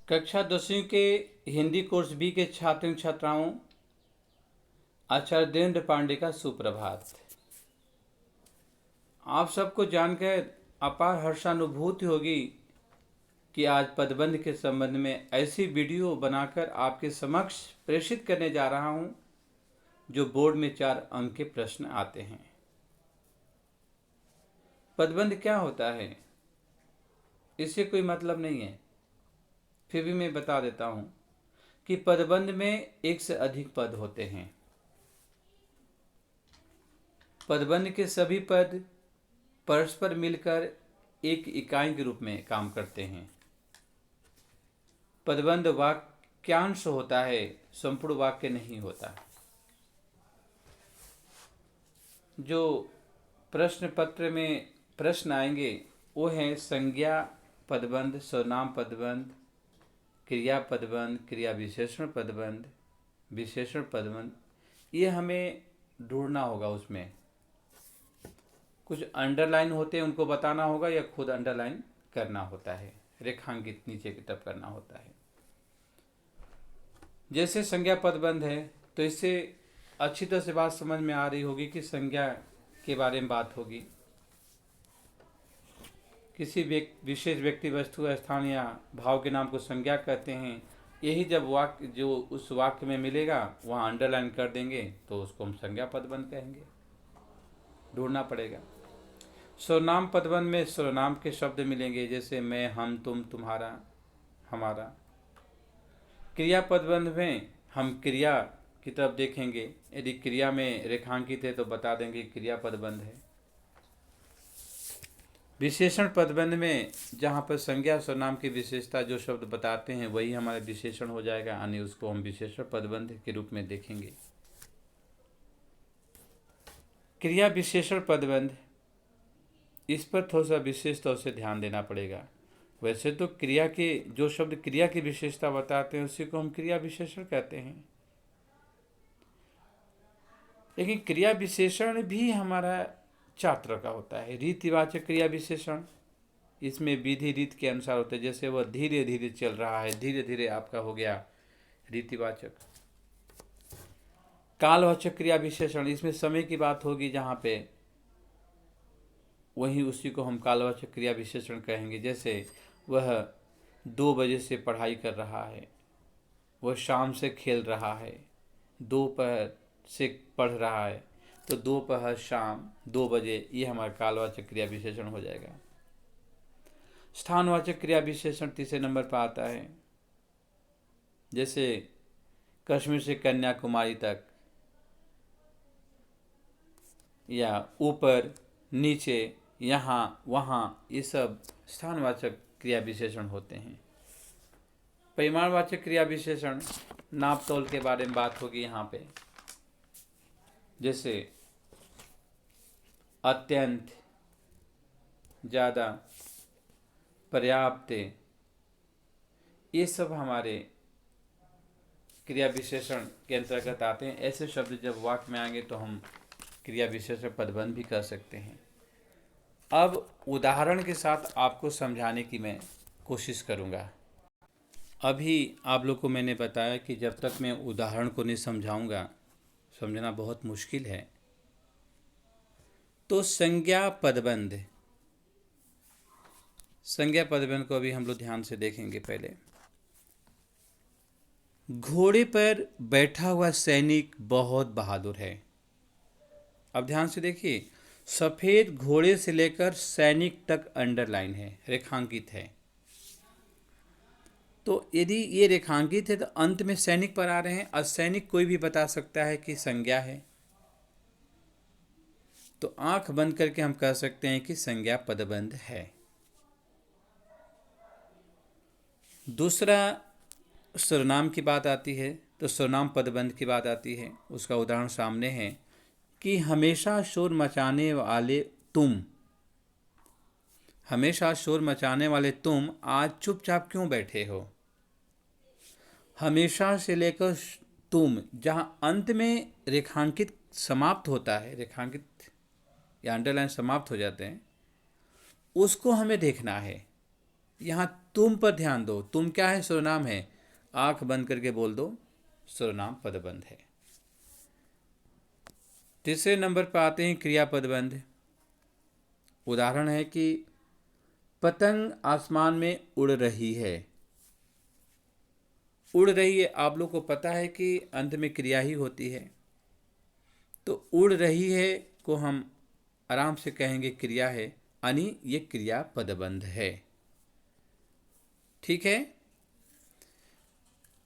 कक्षा 10वीं के हिंदी कोर्स बी के छात्र छात्राओं, आचार्य देवेंद्र पांडे का सुप्रभात। आप सबको जानकर अपार हर्षानुभूति होगी कि आज पदबंध के संबंध में ऐसी वीडियो बनाकर आपके समक्ष प्रेषित करने जा रहा हूं जो बोर्ड में 4 अंक के प्रश्न आते हैं। पदबंध क्या होता है, इससे कोई मतलब नहीं है, फिर भी मैं बता देता हूं कि पदबंध में एक से अधिक पद होते हैं। पदबंध के सभी पद परस्पर मिलकर एक इकाई के रूप में काम करते हैं। पदबंध वाक्यांश होता है, संपूर्ण वाक्य नहीं होता। जो प्रश्न पत्र में प्रश्न आएंगे वो हैं संज्ञा पदबंध, सर्वनाम पदबंध, क्रिया पदबंध, क्रिया विशेषण पदबंध, विशेषण पदबंध। ये हमें ढूंढना होगा। उसमें कुछ अंडरलाइन होते हैं, उनको बताना होगा या खुद अंडरलाइन करना होता है, रेखांकित नीचे की तरफ करना होता है। जैसे संज्ञा पदबंध है तो इससे अच्छी तरह से बात समझ में आ रही होगी कि संज्ञा के बारे में बात होगी। किसी विशेष व्यक्ति, वस्तु, स्थान या भाव के नाम को संज्ञा कहते हैं। यही जब वाक्य जो उस वाक्य में मिलेगा वहाँ अंडरलाइन कर देंगे तो उसको हम संज्ञा पदबंध कहेंगे। ढूंढना पड़ेगा। सर्वनाम पदबंध में सर्वनाम के शब्द मिलेंगे, जैसे मैं, हम, तुम, तुम्हारा, हमारा। क्रिया पदबंध में हम क्रिया की तरफ देखेंगे। यदि क्रिया में रेखांकित है तो बता देंगे क्रिया पदबंध है। विशेषण पदबंध में जहाँ पर संज्ञा सर्वनाम की विशेषता जो शब्द बताते हैं वही हमारा विशेषण हो जाएगा, यानी उसको हम विशेषण पदबंध के रूप में देखेंगे। क्रिया विशेषण पदबंध, इस पर थोड़ा सा विशेष तौर से ध्यान देना पड़ेगा। वैसे तो क्रिया के जो शब्द क्रिया की विशेषता बताते हैं उसी को हम क्रिया विशेषण कहते हैं, लेकिन क्रिया विशेषण भी हमारा 4 तरह का होता है। रीतिवाचक क्रिया विशेषण, इसमें विधि रीत के अनुसार होता है। जैसे वह धीरे धीरे चल रहा है, धीरे धीरे आपका हो गया रीतिवाचक। कालवाचक क्रिया विशेषण, इसमें समय की बात होगी जहाँ पे, वही उसी को हम कालवाचक क्रिया विशेषण कहेंगे। जैसे वह 2 बजे से पढ़ाई कर रहा है, वह शाम से खेल रहा है, दोपहर से पढ़ रहा है, तो दोपहर, शाम, 2 बजे, ये हमारा कालवाचक क्रिया विशेषण हो जाएगा। स्थानवाचक क्रिया विशेषण 3 नंबर पर आता है। जैसे कश्मीर से कन्याकुमारी तक, या ऊपर, नीचे, यहाँ, वहाँ, ये सब स्थानवाचक क्रिया विशेषण होते हैं। परिमाणवाचक क्रिया विशेषण, नाप तोल के बारे में बात होगी यहाँ पे। जैसे अत्यंत, ज़्यादा, पर्याप्त, ये सब हमारे क्रिया विशेषण के अंतर्गत आते हैं। ऐसे शब्द जब वाक्य में आएंगे तो हम क्रिया विशेषण पदबंध भी कर सकते हैं। अब उदाहरण के साथ आपको समझाने की मैं कोशिश करूँगा। अभी आप लोग को मैंने बताया कि जब तक मैं उदाहरण को नहीं समझाऊंगा समझना बहुत मुश्किल है। तो संज्ञा पदबंध, संज्ञा पदबंध को अभी हम लोग ध्यान से देखेंगे। पहले, घोड़े पर बैठा हुआ सैनिक बहुत बहादुर है। अब ध्यान से देखिए, सफेद घोड़े से लेकर सैनिक तक अंडरलाइन है, रेखांकित है। तो यदि ये रेखांकित है तो अंत में सैनिक पर आ रहे हैं। असैनिक कोई भी बता सकता है कि संज्ञा है, तो आंख बंद करके हम कह सकते हैं कि संज्ञा पदबंध है। दूसरा, सर्वनाम की बात आती है तो सर्वनाम पदबंध की बात आती है। उसका उदाहरण सामने है कि हमेशा शोर मचाने वाले तुम, हमेशा शोर मचाने वाले तुम आज चुपचाप क्यों बैठे हो। हमेशा से लेकर तुम, जहां अंत में रेखांकित समाप्त होता है, रेखांकित या अंडरलाइन समाप्त हो जाते हैं, उसको हमें देखना है। यहाँ तुम पर ध्यान दो। तुम क्या है? सर्वनाम है। आंख बंद करके बोल दो, सर्वनाम पदबंध है। तीसरे नंबर पर आते हैं क्रिया पदबंध। उदाहरण है कि पतंग आसमान में उड़ रही है। उड़ रही है, आप लोग को पता है कि अंत में क्रिया ही होती है, तो उड़ रही है को हम आराम से कहेंगे क्रिया है, यानी ये क्रिया पदबंध है। ठीक है।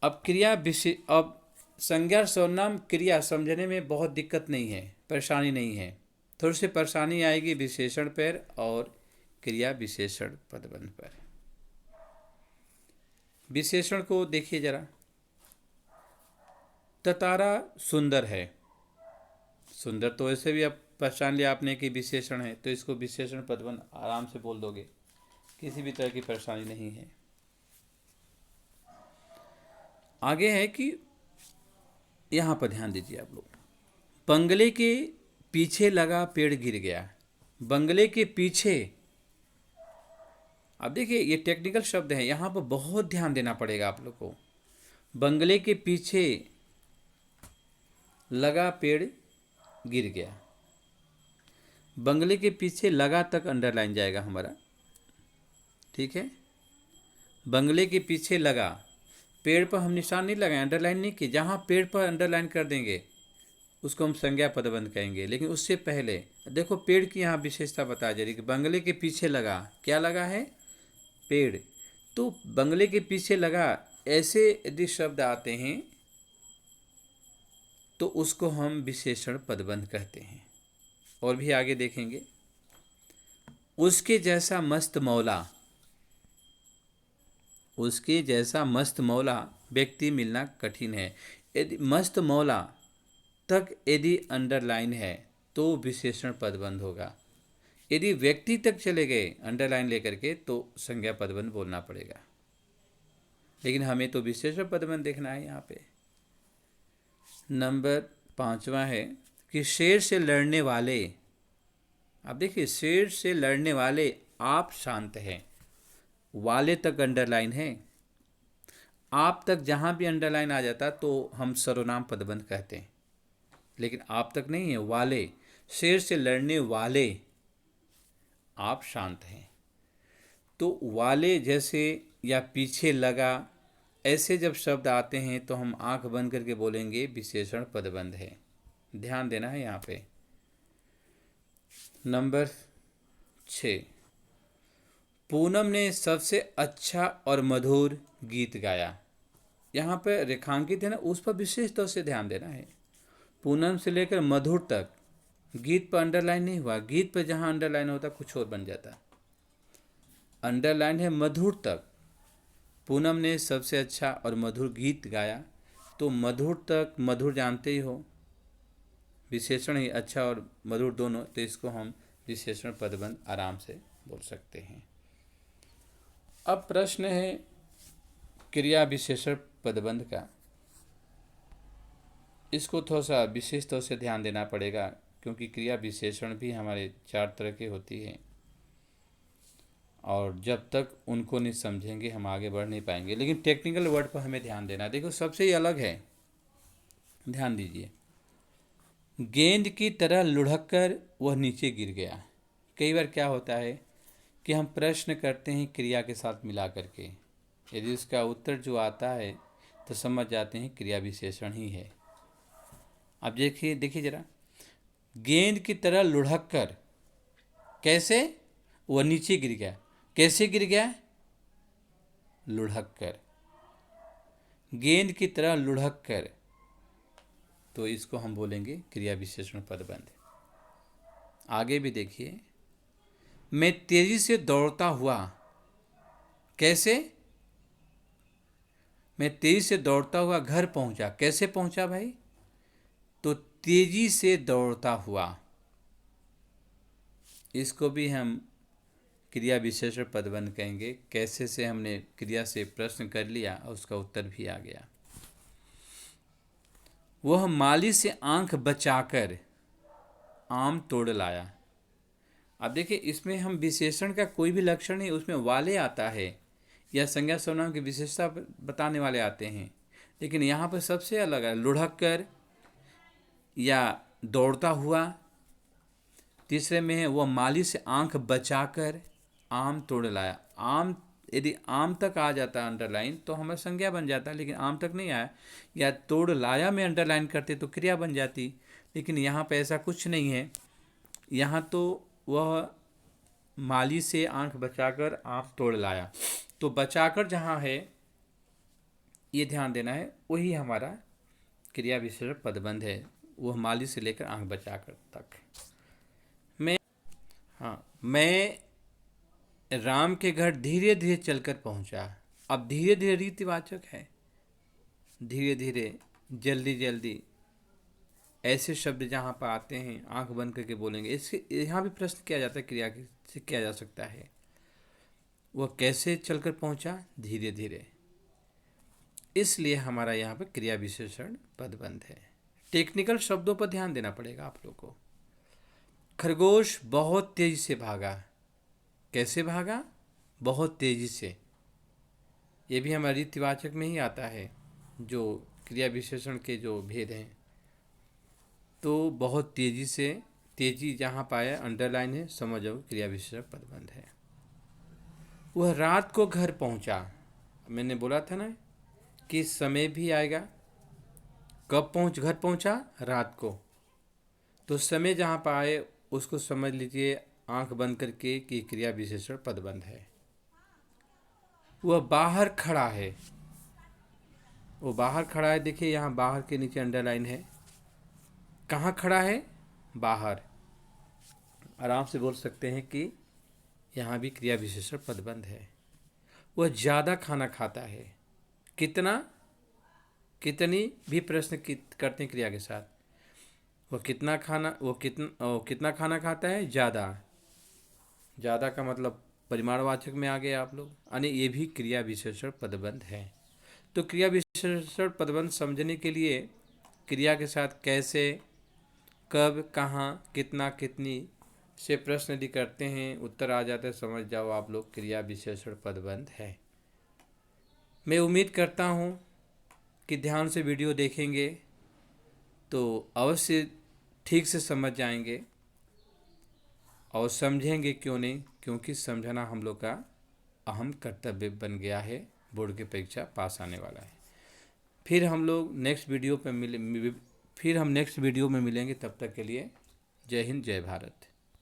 अब संज्ञा सर्वनाम क्रिया समझने में बहुत दिक्कत नहीं है, परेशानी नहीं है। थोड़ी सी परेशानी आएगी विशेषण पर और क्रिया विशेषण पदबंध पर। विशेषण को देखिए जरा। ततारा सुंदर है। सुंदर तो ऐसे भी अब पहचान लिया आपने कि विशेषण है, तो इसको विशेषण पदबंध आराम से बोल दोगे, किसी भी तरह की परेशानी नहीं है। आगे है कि यहां पर ध्यान दीजिए आप लोग। बंगले के पीछे लगा पेड़ गिर गया। बंगले के पीछे, अब देखिए ये टेक्निकल शब्द है, यहां पर बहुत ध्यान देना पड़ेगा आप लोग को। बंगले के पीछे लगा पेड़ गिर गया। बंगले के पीछे लगा तक अंडरलाइन जाएगा हमारा। ठीक है। बंगले के पीछे लगा, पेड़ पर हम निशान नहीं लगाए, अंडरलाइन नहीं किए। जहाँ पेड़ पर अंडरलाइन कर देंगे उसको हम संज्ञा पदबंध कहेंगे। लेकिन उससे पहले देखो पेड़ की यहाँ विशेषता बता जा रही कि बंगले के पीछे लगा, क्या लगा है? पेड़। तो बंगले के पीछे लगा, ऐसे यदि शब्द आते हैं तो उसको हम विशेषण पदबंध कहते हैं। और भी आगे देखेंगे। उसके जैसा मस्त मौला, उसके जैसा मस्त मौला व्यक्ति मिलना कठिन है। यदि मस्त मौला तक यदि अंडरलाइन है तो विशेषण पदबंध होगा। यदि व्यक्ति तक चले गए अंडरलाइन लेकर के तो संज्ञा पदबंध बोलना पड़ेगा। लेकिन हमें तो विशेषण पदबंध देखना है यहाँ पे। नंबर 5वां है कि शेर से लड़ने वाले, अब देखिए शेर से लड़ने वाले आप शांत हैं। वाले तक अंडरलाइन है, आप तक जहाँ भी अंडरलाइन आ जाता तो हम सर्वनाम पदबंध कहते हैं, लेकिन आप तक नहीं है। वाले, शेर से लड़ने वाले आप शांत हैं। तो वाले जैसे या पीछे लगा, ऐसे जब शब्द आते हैं तो हम आंख बंद करके बोलेंगे विशेषण पदबंध है। ध्यान देना है यहाँ पे। नंबर 6, पूनम ने सबसे अच्छा और मधुर गीत गाया। यहाँ पर रेखांकित है ना, उस पर विशेष तौर से ध्यान देना है। पूनम से लेकर मधुर तक, गीत पर अंडरलाइन नहीं हुआ। गीत पर जहाँ अंडरलाइन होता कुछ और बन जाता। अंडरलाइन है मधुर तक। पूनम ने सबसे अच्छा और मधुर गीत गाया, तो मधुर तक, मधुर जानते ही हो, विशेषण ही अच्छा और मधुर दोनों, तो इसको हम विशेषण पदबंध आराम से बोल सकते हैं। अब प्रश्न है क्रिया विशेषण पदबंध का। इसको थोड़ा सा विशेष तौर से ध्यान देना पड़ेगा, क्योंकि क्रिया विशेषण भी हमारे 4 तरह की होती है, और जब तक उनको नहीं समझेंगे हम आगे बढ़ नहीं पाएंगे। लेकिन टेक्निकल वर्ड पर हमें ध्यान देना। देखो सबसे ही अलग है, ध्यान दीजिए। गेंद की तरह लुढ़क कर वह नीचे गिर गया। कई बार क्या होता है कि हम प्रश्न करते हैं क्रिया के साथ मिला करके, यदि उसका उत्तर जो आता है तो समझ जाते हैं क्रिया विशेषण ही है। अब देखिए जरा, गेंद की तरह लुढ़क कर, कैसे? वह नीचे गिर गया। कैसे गिर गया? लुढ़क कर। गेंद की तरह लुढ़क कर, तो इसको हम बोलेंगे क्रिया विशेषण पदबंध। आगे भी देखिए, मैं तेजी से दौड़ता हुआ, कैसे? मैं तेजी से दौड़ता हुआ घर पहुंचा। कैसे पहुंचा भाई? तो तेजी से दौड़ता हुआ, इसको भी हम क्रिया विशेषण पदबंध कहेंगे। कैसे से हमने क्रिया से प्रश्न कर लिया और उसका उत्तर भी आ गया। वह माली से आंख बचाकर आम तोड़ लाया। अब देखिए, इसमें हम विशेषण का कोई भी लक्षण नहीं, उसमें वाले आता है या संज्ञा सर्वनाम की विशेषता बताने वाले आते हैं। लेकिन यहाँ पर सबसे अलग है, लुढ़क कर या दौड़ता हुआ। तीसरे में है वह माली से आंख बचाकर आम तोड़ लाया। आम, यदि आम तक आ जाता अंडरलाइन तो हमारा संज्ञा बन जाता, लेकिन आम तक नहीं आया, या तोड़ लाया में अंडरलाइन करते तो क्रिया बन जाती। लेकिन यहाँ पे ऐसा कुछ नहीं है। यहाँ तो वह माली से आंख बचाकर आम तोड़ लाया, तो बचाकर जहाँ है ये ध्यान देना है, वही हमारा क्रिया विशेषण पदबंध है। वह माली से लेकर आंख बचाकर तक। मैं राम के घर धीरे धीरे चलकर पहुंचा। अब धीरे धीरे रीतिवाचक है, धीरे धीरे, जल्दी जल्दी, ऐसे शब्द जहाँ पर आते हैं आंख बंद करके बोलेंगे। इसके यहाँ भी प्रश्न किया जाता है, क्रिया से किया जा सकता है। वह कैसे चलकर पहुंचा? धीरे धीरे। इसलिए हमारा यहाँ पर क्रिया विशेषण पदबंध है। टेक्निकल शब्दों पर ध्यान देना पड़ेगा आप लोग को। खरगोश बहुत तेजी से भागा। कैसे भागा? बहुत तेजी से। ये भी हमारे रीतिवाचक में ही आता है, जो क्रिया विशेषण के जो भेद हैं। तो बहुत तेजी से, तेजी जहाँ पाया अंडरलाइन है, समझ जाओ क्रिया विशेषण पदबंध है। वह रात को घर पहुंचा। मैंने बोला था ना कि समय भी आएगा। कब घर पहुंचा? रात को। तो समय जहाँ पर आए उसको समझ लीजिए आंख बंद करके कि क्रिया विशेषण पदबंध है। वह बाहर खड़ा है। वो बाहर खड़ा है, देखिए यहाँ बाहर के नीचे अंडरलाइन है। कहाँ खड़ा है? बाहर। आराम से बोल सकते हैं कि यहाँ भी क्रिया विशेषण पदबंध है। वह ज़्यादा खाना खाता है। कितना, कितनी भी प्रश्न करते हैं क्रिया के साथ। वो कितना खाना खाता है? ज़्यादा। ज़्यादा का मतलब परिमाणवाचक में आ गए आप लोग, यानी ये भी क्रिया विशेषण पदबंध है। तो क्रिया विशेषण पदबंध समझने के लिए क्रिया के साथ कैसे, कब, कहाँ, कितना, कितनी से प्रश्न यदि करते हैं, उत्तर आ जाता है, समझ जाओ आप लोग क्रिया विशेषण पदबंध है। मैं उम्मीद करता हूँ कि ध्यान से वीडियो देखेंगे तो अवश्य ठीक से समझ जाएंगे, और समझेंगे क्यों नहीं, क्योंकि समझना हम लोग का अहम कर्तव्य बन गया है। बोर्ड की परीक्षा पास आने वाला है। फिर हम नेक्स्ट वीडियो में मिलेंगे। तब तक के लिए जय हिंद, जय भारत।